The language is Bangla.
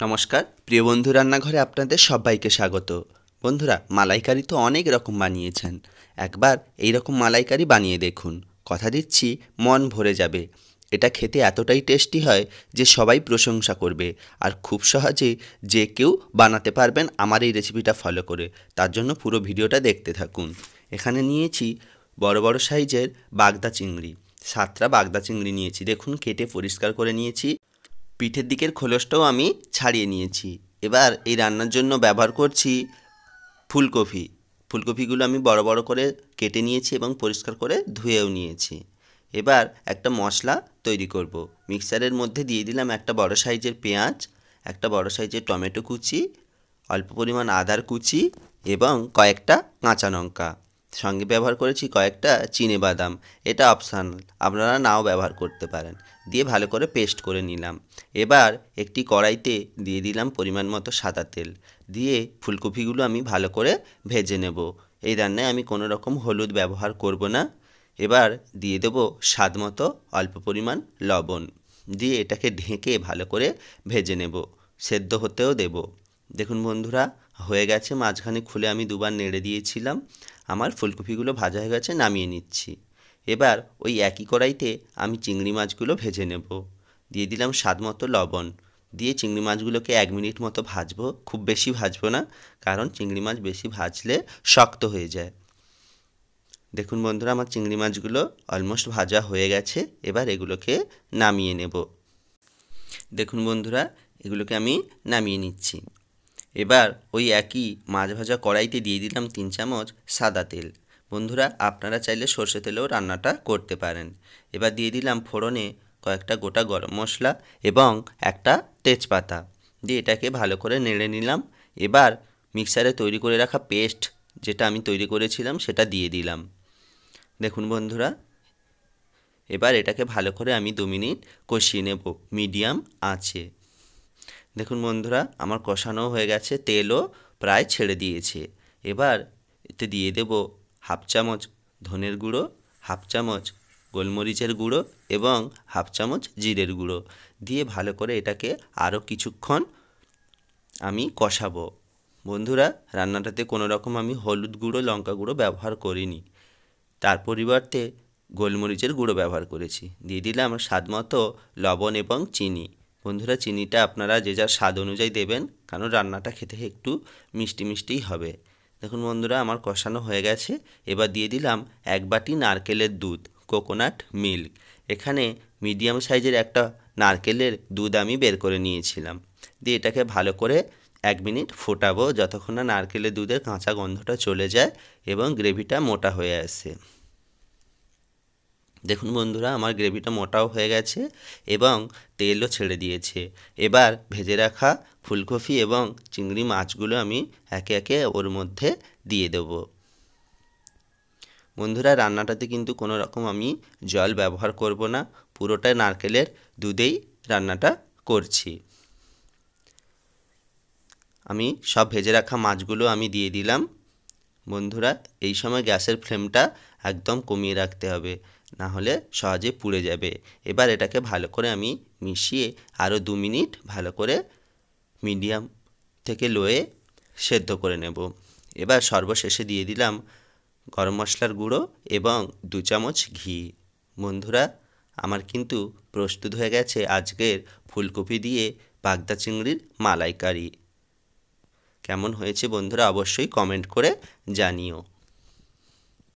নমস্কার প্রিয় বন্ধু, রান্নাঘরে আপনাদের সবাইকে স্বাগত। বন্ধুরা, মালাইকারি তো অনেক রকম বানিয়েছেন। একবার এই রকম মালাইকারি বানিয়ে দেখুন, কথা দিচ্ছি মন ভরে যাবে। এটা খেতে এতটাই টেস্টি হয় যে সবাই প্রশংসা করবে। আর খুব সহজে যে কেউ বানাতে পারবেন আমার এই রেসিপিটা ফলো করে। তার জন্য পুরো ভিডিওটা দেখতে থাকুন। এখানে নিয়েছি বড় বড় সাইজের বাগদা চিংড়ি। 7টা বাগদা চিংড়ি নিয়েছি, দেখুন কেটে পরিষ্কার করে নিয়েছি। পিঠের দিকের খোলসটাও আমি ছাড়িয়ে নিয়েছি। এবার এই রান্নার জন্য ব্যবহার করছি ফুলকপি। ফুলকপিগুলো আমি বড় বড় করে কেটে নিয়েছি এবং পরিষ্কার করে ধুয়েও নিয়েছি। এবার একটা মশলা তৈরি করব। মিক্সারের মধ্যে দিয়ে দিলাম একটা বড় সাইজের পেঁয়াজ, একটা বড় সাইজের টমেটো কুচি, অল্প পরিমাণ আদার কুচি এবং কয়েকটা কাঁচা লঙ্কা। সঙ্গে ব্যবহার করেছি কয়েকটা চিনেবাদাম। এটা অপশনাল, আপনারা নাও ব্যবহার করতে পারেন। দিয়ে ভালো করে পেস্ট করে নিলাম। এবার একটি কড়াইতে দিয়ে দিলাম পরিমাণ মতো সাদা তেল। দিয়ে ফুলকপিগুলো আমি ভালো করে ভেজে নেব। এই রান্নায় আমি কোনো রকম হলুদ ব্যবহার করব না। এবার দিয়ে দেবো স্বাদ মতো অল্প পরিমাণ লবণ। দিয়ে এটাকে ঢেকে ভালো করে ভেজে নেব, সেদ্ধ হতেও দেব। দেখুন বন্ধুরা, হয়ে গেছে। মাঝখানে খুলে আমি দুবার নেড়ে দিয়েছিলাম। আমার ফুলকপিগুলো ভাজা হয়ে গেছে, নামিয়ে নিচ্ছি। এবার ওই একই কড়াইতে আমি চিংড়ি মাছগুলো ভেজে নেব। দিয়ে দিলাম স্বাদ মতো লবণ। দিয়ে চিংড়ি মাছগুলোকে 1 মিনিট মতো ভাজবো, খুব বেশি ভাজবো না, কারণ চিংড়ি মাছ বেশি ভাজলে শক্ত হয়ে যায়। দেখুন বন্ধুরা, আমার চিংড়ি মাছগুলো অলমোস্ট ভাজা হয়ে গেছে। এবার এগুলোকে নামিয়ে নেব। দেখুন বন্ধুরা, এগুলোকে আমি নামিয়ে নিচ্ছি। এবার ওই একই মাছ ভাজা কড়াইতে দিয়ে দিলাম 3 চামচ সাদা তেল। বন্ধুরা, আপনারা চাইলে সর্ষে তেলেও রান্নাটা করতে পারেন। এবার দিয়ে দিলাম ফোড়নে কয়েকটা গোটা গরম মশলা এবং একটা তেজপাতা। দিয়ে এটাকে ভালো করে নেড়ে নিলাম। এবার মিক্সারে তৈরি করে রাখা পেস্ট যেটা আমি তৈরি করেছিলাম সেটা দিয়ে দিলাম। দেখুন বন্ধুরা, এবার এটাকে ভালো করে আমি 2 মিনিট কষিয়ে নেব মিডিয়াম আঁচে। দেখুন বন্ধুরা, আমার কষানো হয়ে গেছে, তেলও প্রায় ছেড়ে দিয়েছে। এবার এতে দিয়ে দেব হাফ চামচ ধনের গুঁড়ো, হাফ চামচ গোলমরিচের গুঁড়ো এবং হাফ চামচ জিরের গুঁড়ো। দিয়ে ভালো করে এটাকে আরও কিছুক্ষণ আমি কষাবো। বন্ধুরা, রান্নাটাতে কোনো রকম আমি হলুদ গুঁড়ো লঙ্কা গুঁড়ো ব্যবহার করিনি, তার পরিবর্তে গোলমরিচের গুঁড়ো ব্যবহার করেছি। দিয়ে দিলাম স্বাদ মতো লবণ এবং চিনি। বন্ধুরা, চিনিটা আপনারা যে যার স্বাদ অনুযায়ী দেবেন, কারণ রান্নাটা খেতে একটু মিষ্টি মিষ্টিই হবে। দেখুন বন্ধুরা, আমার কষানো হয়ে গেছে। এবার দিয়ে দিলাম 1 বাটি নারকেলের দুধ, কোকোনাট মিল্ক। এখানে মিডিয়াম সাইজের একটা নারকেলের দুধ আমি বের করে নিয়েছিলাম। দিয়ে এটাকে ভালো করে 1 মিনিট ফোটাবো, যতক্ষণ না নারকেলের দুধের কাঁচা গন্ধটা চলে যায় এবং গ্রেভিটা মোটা হয়ে আসে। দেখুন বন্ধুরা, আমার গ্রেভিটা মোটাও হয়ে গেছে এবং তেলও ছেড়ে দিয়েছে। এবার ভেজে রাখা ফুলকপি এবং চিংড়ি মাছগুলো আমি একে একে ওর মধ্যে দিয়ে দেব। বন্ধুরা, রান্নাটাতে কিন্তু কোনো রকম আমি জল ব্যবহার করব না, পুরোটা নারকেলের দুধেই রান্নাটা করছি। আমি সব ভেজে রাখা মাছগুলো আমি দিয়ে দিলাম। বন্ধুরা, এই সময় গ্যাসের ফ্লেমটা একদম কমিয়ে রাখতে হবে, না হলে সহজে পুড়ে যাবে। এবার এটাকে ভালো করে আমি মিশিয়ে আরও 2 মিনিট ভালো করে মিডিয়াম থেকে লোয়ে সেদ্ধ করে নেব। এবার সর্বশেষে দিয়ে দিলাম গরম মশলার গুঁড়ো এবং 2 চামচ ঘি। বন্ধুরা, আমার কিন্তু প্রস্তুত হয়ে গেছে আজকের ফুলকপি দিয়ে বাগদা চিংড়ির মালাইকারি। কেমন হয়েছে বন্ধুরা, অবশ্যই কমেন্ট করে জানিও।